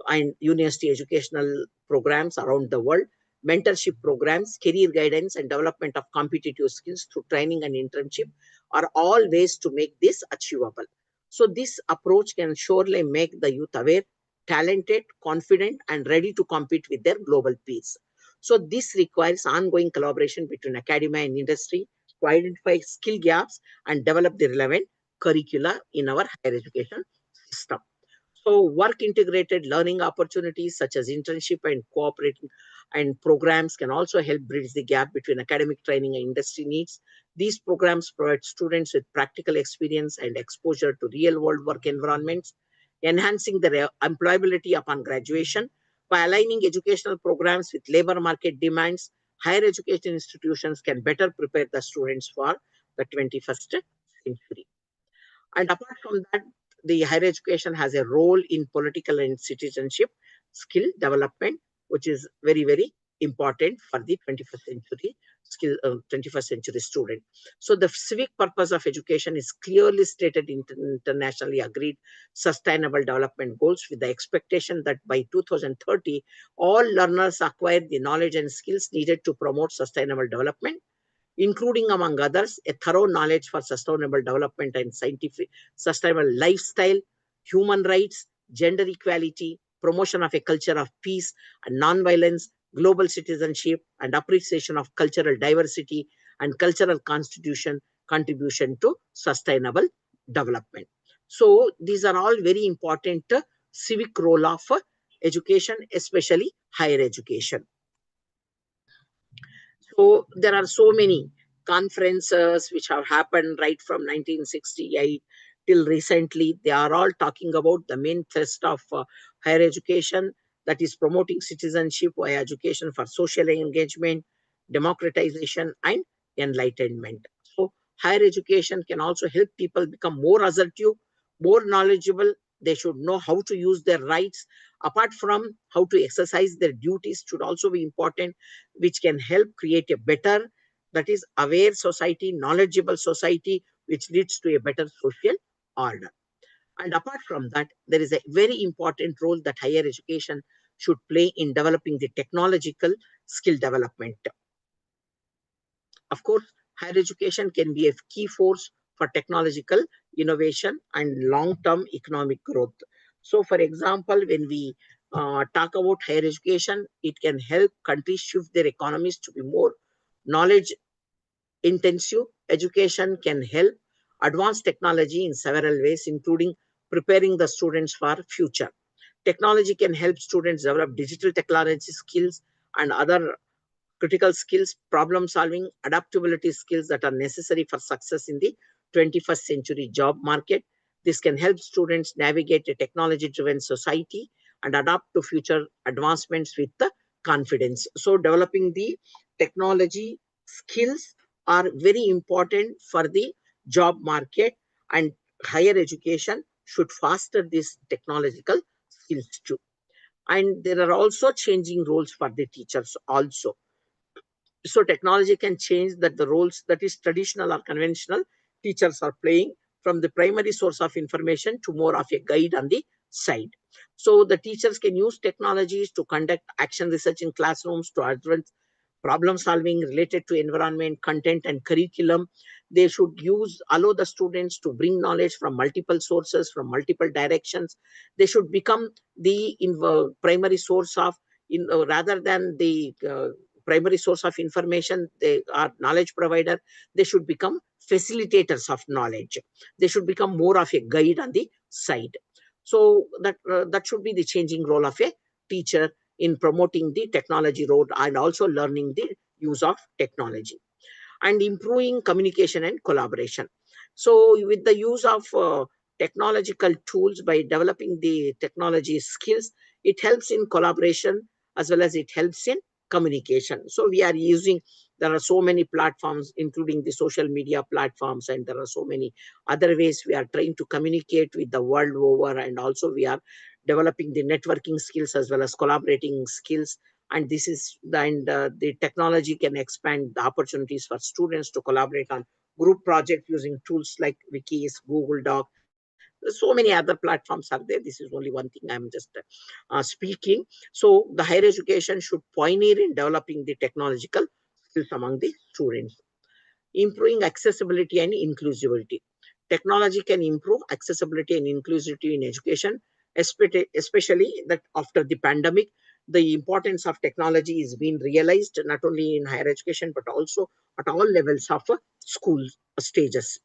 and university educational programs around the world, mentorship programs, career guidance, and development of competitive skills through training and internship are all ways to make this achievable. So this approach can surely make the youth aware, talented, confident, and ready to compete with their global peers. So this requires ongoing collaboration between academia and industry to identify skill gaps and develop the relevant curricula in our higher education system. So work integrated learning opportunities such as internship and cooperating and programs can also help bridge the gap between academic training and industry needs. These programs provide students with practical experience and exposure to real world work environments, enhancing their employability upon graduation. By aligning educational programs with labor market demands, higher education institutions can better prepare the students for the 21st century. And apart from that, the higher education has a role in political and citizenship skill development, which is very, very important for the 21st century 21st century student. So the civic purpose of education is clearly stated in internationally agreed sustainable development goals, with the expectation that by 2030, all learners acquire the knowledge and skills needed to promote sustainable development, including, among others, a thorough knowledge for sustainable development and scientific sustainable lifestyle, human rights, gender equality, promotion of a culture of peace and non-violence, global citizenship, and appreciation of cultural diversity and cultural contribution to sustainable development. So these are all very important civic role of education, especially higher education. So there are so many conferences which have happened right from 1968 till recently. They are all talking about the main thrust of higher education, that is promoting citizenship via education for social engagement, democratization, and enlightenment. So higher education can also help people become more assertive, more knowledgeable. They should know how to use their rights. Apart from how to exercise their duties, should also be important, which can help create a better, that is aware society, knowledgeable society, which leads to a better social order. And apart from that, there is a very important role that higher education should play in developing the technological skill development. Of course, higher education can be a key force for technological innovation and long-term economic growth. So, for example, when we talk about higher education, it can help countries shift their economies to be more knowledge intensive. Education can help advance technology in several ways, including preparing the students for future. Technology can help students develop digital technology skills and other critical skills, problem solving, adaptability skills that are necessary for success in the 21st century job market. This can help students navigate a technology driven society and adapt to future advancements with the confidence. So developing the technology skills are very important for the job market, and higher education should foster these technological skills too. And there are also changing roles for the teachers also. So technology can change that the roles that is traditional or conventional teachers are playing, from the primary source of information to more of a guide on the side. So the teachers can use technologies to conduct action research in classrooms, to advance problem solving related to environment, content, and curriculum. They should allow the students to bring knowledge from multiple sources, from multiple directions. They should become the primary source of, rather than the primary source of information, they are knowledge provider. They should become facilitators of knowledge. They should become more of a guide on the side. So that should be the changing role of a teacher in promoting the technology road and also learning the use of technology and improving communication and collaboration. So with the use of technological tools, by developing the technology skills, it helps in collaboration as well as it helps in communication. So we are using, there are so many platforms, including the social media platforms, and there are so many other ways we are trying to communicate with the world over, and also we are developing the networking skills as well as collaborating skills. And this is the technology can expand the opportunities for students to collaborate on group project using tools like wikis, Google Doc. There's so many other platforms are there. This is only one thing I'm just speaking. So the higher education should pioneer in developing the technological skills among the students. Improving accessibility and inclusivity. Technology can improve accessibility and inclusivity in education, especially that after the pandemic, the importance of technology is being realized not only in higher education but also at all levels of school stages.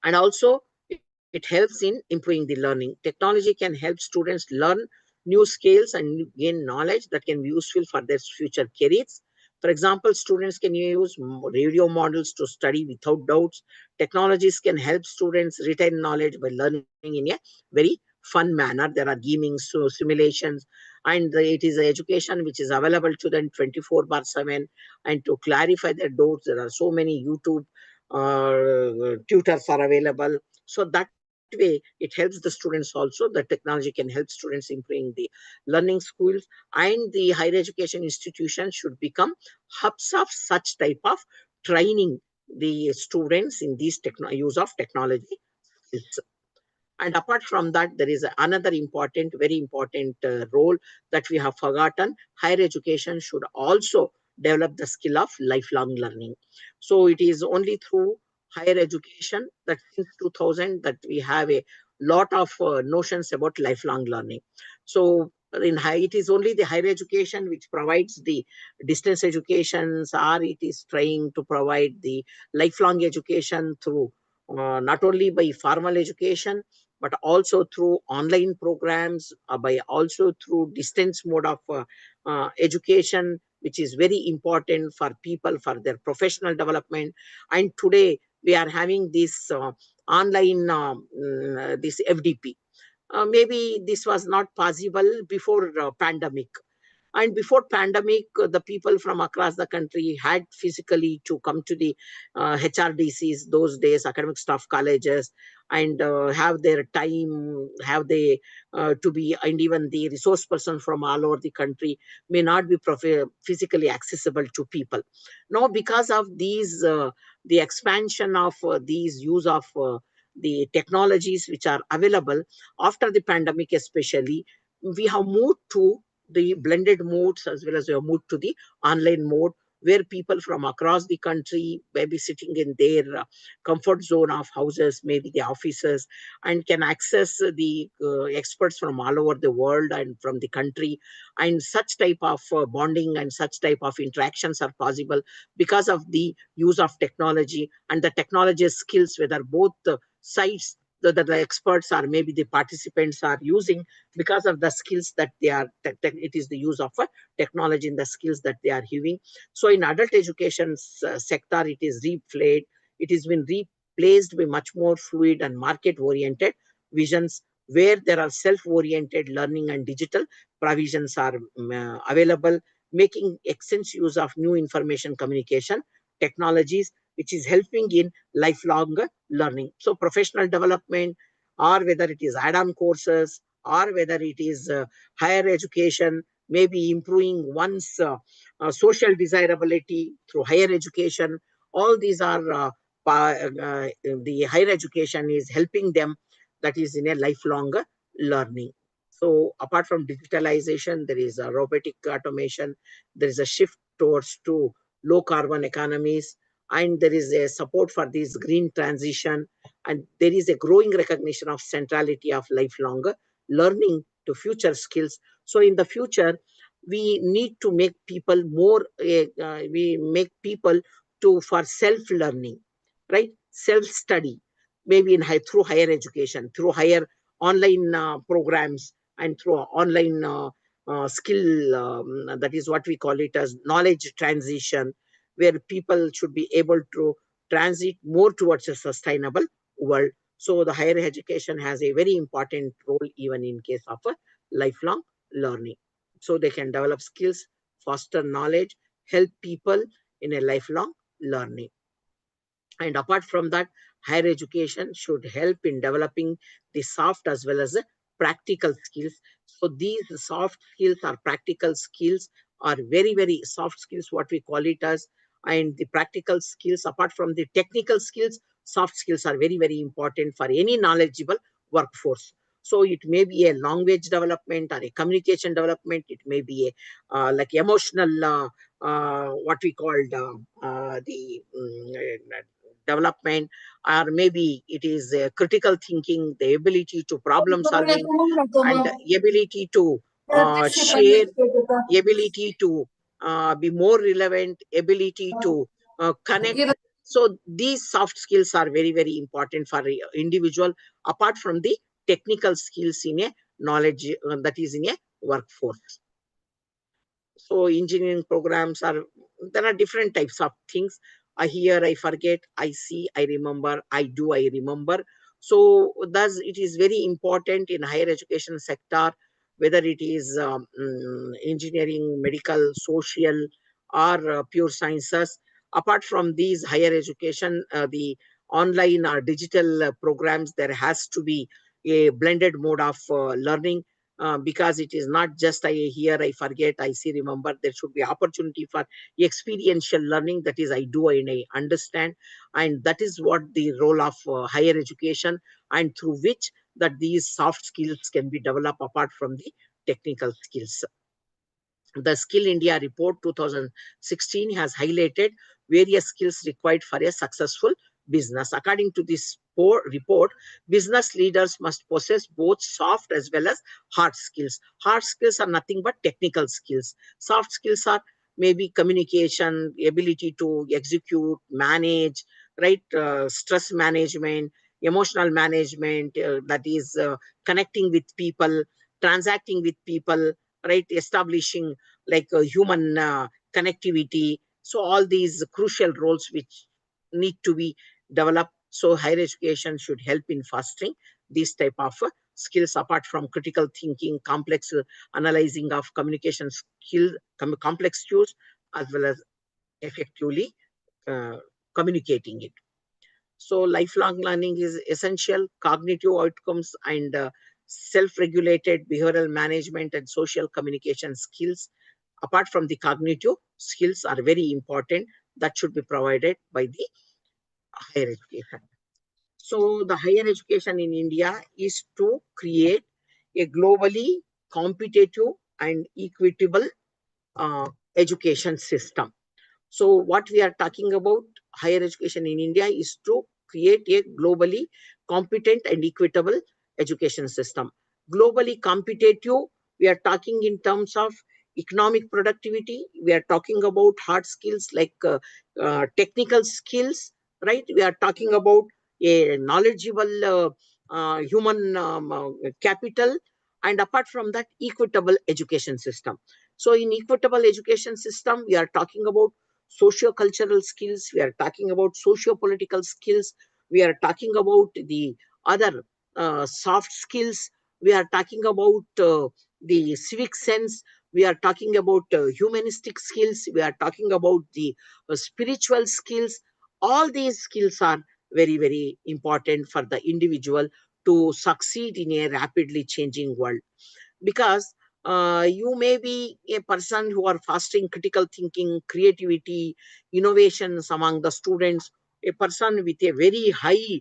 And also, it helps in improving the learning. Technology can help students learn new skills and gain knowledge that can be useful for their future careers. For example, students can use radio models to study without doubts. Technologies can help students retain knowledge by learning in a very fun manner. There are gaming simulations, and it is education which is available to them 24 bar 7. And to clarify their doubts, there are so many YouTube tutors are available. So that way it helps the students also. The technology can help students improving the learning schools, and the higher education institutions should become hubs of such type of training the students in these use of technology skills. And apart from that, there is another important, very important role that we have forgotten. Higher education should also develop the skill of lifelong learning. So it is only through higher education that since 2000 that we have a lot of notions about lifelong learning. So it is only the higher education which provides the distance educations, or it is trying to provide the lifelong education through not only by formal education but also through online programs, by also through distance mode of education, which is very important for people for their professional development. And today we are having this online, this FDP. Maybe this was not possible before pandemic. And before pandemic, the people from across the country had physically to come to the HRDCs, those days, academic staff colleges, and have their time, have they to be, and even the resource person from all over the country may not be physically accessible to people. Now, because of these, the expansion of these use of the technologies which are available after the pandemic, especially, we have moved to the blended modes as well as we have moved to the online mode, where people from across the country may be sitting in their comfort zone of houses, maybe the offices, and can access the experts from all over the world and from the country. And such type of bonding and such type of interactions are possible because of the use of technology and the technology skills, whether both sides, the experts or maybe the participants are using, because of the skills that they are, it is the use of technology in the skills that they are having. So in adult education sector, it is replayed, it has been replaced by much more fluid and market oriented visions, where there are self oriented learning and digital provisions are available, making extensive use of new information communication technologies, which is helping in lifelong learning. So professional development, or whether it is add-on courses, or whether it is higher education, maybe improving one's social desirability through higher education. All these are the higher education is helping them, that is in a lifelong learning. So apart from digitalization, there is a robotic automation, there is a shift towards to low carbon economies, and there is a support for this green transition, and there is a growing recognition of centrality of lifelong learning to future skills. So in the future, we need to make people more, we make people to for self-learning, right? Self-study, maybe in through higher education, through higher online programs, and through online skill, that is what we call it as knowledge transition, where people should be able to transit more towards a sustainable world. So the higher education has a very important role even in case of a lifelong learning. So they can develop skills, foster knowledge, help people in a lifelong learning. And apart from that, higher education should help in developing the soft as well as the practical skills. So these soft skills or practical skills are very, very soft skills, what we call it as, and the practical skills, apart from the technical skills, soft skills are very, very important for any knowledgeable workforce. So it may be a language development or a communication development. It may be a like emotional, what we called the development, or maybe it is critical thinking, the ability to problem solving, and the ability to share, ability to be more relevant, ability to connect. So these soft skills are very, very important for a individual, apart from the technical skills in a knowledge, that is in a workforce. So engineering programs are, there are different types of things. I hear, I forget, I see, I remember, I do, I remember. So thus it is very important in higher education sector, whether it is engineering, medical, social, or pure sciences. Apart from these higher education, the online or digital programs, there has to be a blended mode of learning, because it is not just I hear, I forget, I see, remember. There should be opportunity for experiential learning, that is I do and I understand. And that is what the role of higher education, and through which that these soft skills can be developed apart from the technical skills. The Skill India Report 2016 has highlighted various skills required for a successful business. According to this report, business leaders must possess both soft as well as hard skills. Hard skills are nothing but technical skills. Soft skills are maybe communication, ability to execute, manage, right? Stress management, emotional management, that is connecting with people, transacting with people, right? Establishing like human connectivity. So all these crucial roles which need to be developed. So higher education should help in fostering these type of skills, apart from critical thinking, complex analyzing of communication skill, complex cues, as well as effectively uh, communicating it. So lifelong learning is essential. Cognitive outcomes and self-regulated behavioral management and social communication skills, apart from the cognitive skills, are very important, that should be provided by the higher education. So the higher education in India is to create a globally competitive and equitable education system. So what we are talking about higher education in India is to create a globally competent and equitable education system. Globally competitive, we are talking in terms of economic productivity. We are talking about hard skills like technical skills, right? We are talking about a knowledgeable human capital, and apart from that, equitable education system. So in equitable education system, we are talking about socio-cultural skills, we are talking about socio-political skills, we are talking about the other soft skills, we are talking about the civic sense, we are talking about humanistic skills, we are talking about the spiritual skills. All these skills are very, very important for the individual to succeed in a rapidly changing world, because you may be a person who are fostering critical thinking, creativity, innovations among the students, a person with a very high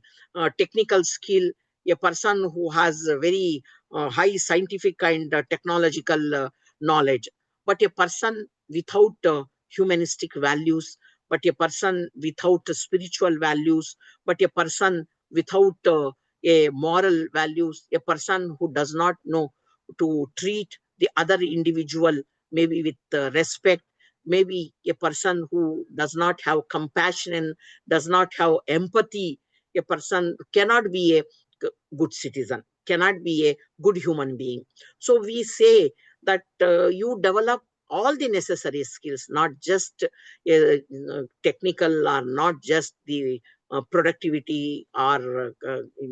technical skill, a person who has a very high scientific and technological knowledge, but a person without humanistic values, but a person without spiritual values, but a person without a moral values, a person who does not know to treat the other individual maybe with respect, maybe a person who does not have compassion and does not have empathy, a person cannot be a good citizen, cannot be a good human being. So we say that you develop all the necessary skills, not just technical or not just the productivity, or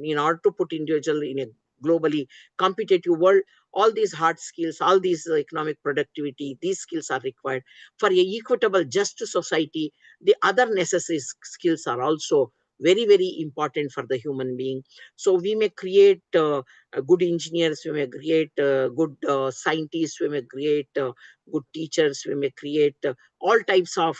in order to put individual in a globally competitive world, all these hard skills, all these economic productivity, these skills are required for a equitable just society. The other necessary skills are also very very important for the human being. So we may create good engineers, we may create good scientists, we may create good teachers, we may create all types of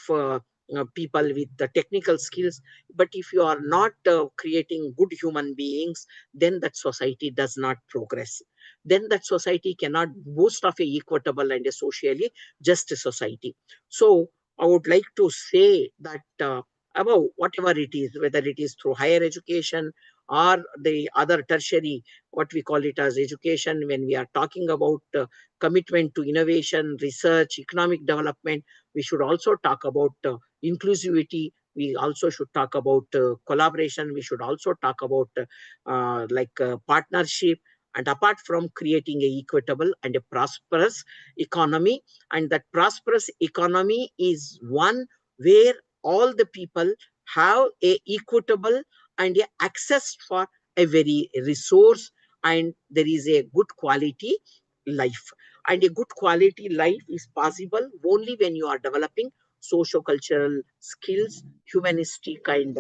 people with the technical skills. But if you are not creating good human beings, then that society does not progress. Then that society cannot boast of a equitable and a socially just society. So I would like to say that above whatever it is, whether it is through higher education or the other tertiary, what we call it as education, when we are talking about commitment to innovation, research, economic development, we should also talk about inclusivity. We also should talk about collaboration. We should also talk about partnership. And apart from creating a equitable and a prosperous economy, and that prosperous economy is one where all the people have a equitable and a access for a very resource, and there is a good quality life. And a good quality life is possible only when you are developing socio-cultural skills, humanistic and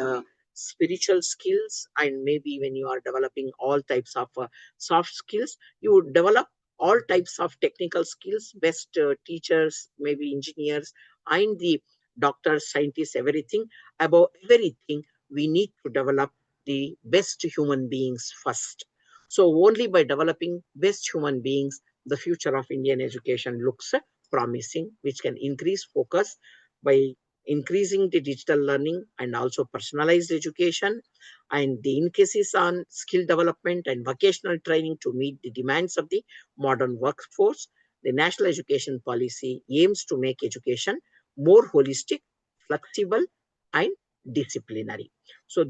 spiritual skills, and maybe when you are developing all types of soft skills, you would develop all types of technical skills, best teachers, maybe engineers, and the doctors, scientists, everything. Above everything, we need to develop the best human beings first. So only by developing best human beings, the future of Indian education looks promising, which can increase focus by increasing the digital learning and also personalized education, and the emphasis on skill development and vocational training to meet the demands of the modern workforce. The national education policy aims to make education more holistic, flexible, and disciplinary. So